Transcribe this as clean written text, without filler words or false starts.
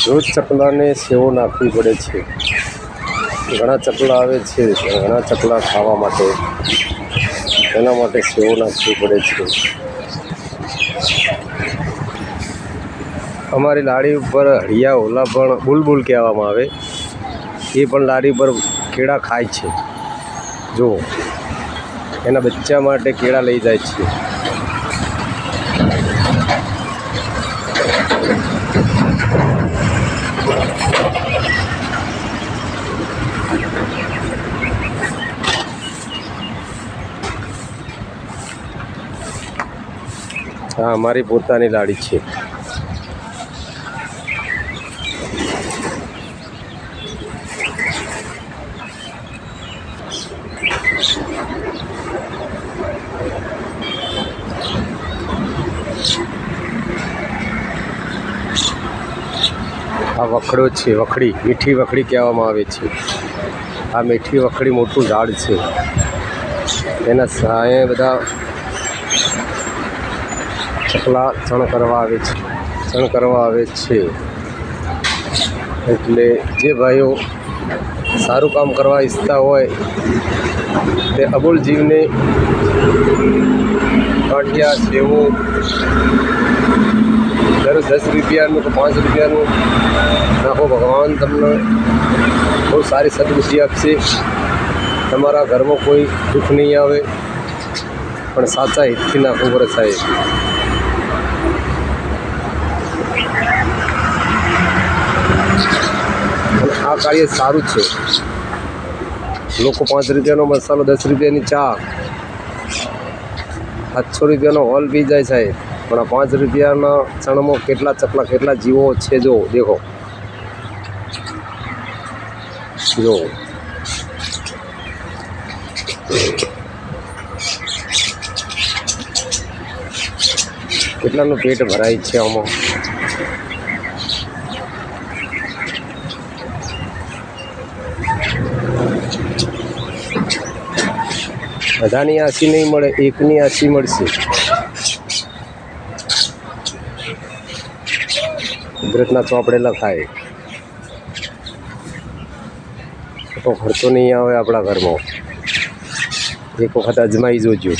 રોજ ચકલાને સેવો નાખવી પડે છે. ઘણા ચકલા આવે છે, ઘણા ચકલા ખાવા માટે, એના માટે સેવો નાખવી પડે છે. અમારી લાડી ઉપર હળિયા ઓલા પણ બુલબુલ કહેવામાં આવે, એ પણ લાડી પર કેળા ખાય છે. જો એના બચ્ચા માટે કેળા લઈ જાય છે. હા, અમારી પોતાની લાડી છે. આ વખડો છે, વખડી, મીઠી વખડી કહેવામાં આવે છે. આ મીઠી વખડી મોટું ઝાડ છે, એના સાયે બધા ચકલા ચણ કરવા આવે છે. એટલે જે ભાઈઓ સારું કામ કરવા ઈચ્છતા હોય તે અબોલ જીવને ગાંઠિયા, સેવો, દર 10 રૂપિયાનું કે 5 રૂપિયાનું નાખો. ભગવાન તમને બહુ સારી સદબુદ્ધિ આપશે. તમારા ઘરમાં કોઈ દુઃખ નહીં આવે, પણ સાચા હિતથી નાખવું પડે સાહેબ. આ કાર્ય સારું છે. લોકો 5 રૂપિયાનો મસાલો, 10 રૂપિયાની ચા, 700 રૂપિયાનો હોલ પી જાય સાહેબ. પણ આ 5 રૂપિયાના ચણમાં કેટલા ચકલા, કેટલા જીવો છે. જો દેખો, જો કેટલાનું પેટ ભરાય છે આમાં. બધાની આશી નહીં મળે, એકની આશી મળશે. કુદરતના ચોપડેલા ખાય તો ખર્ચો નહીં આવે આપણા ઘરમાં. એક વખત અજમાઈ જોજો.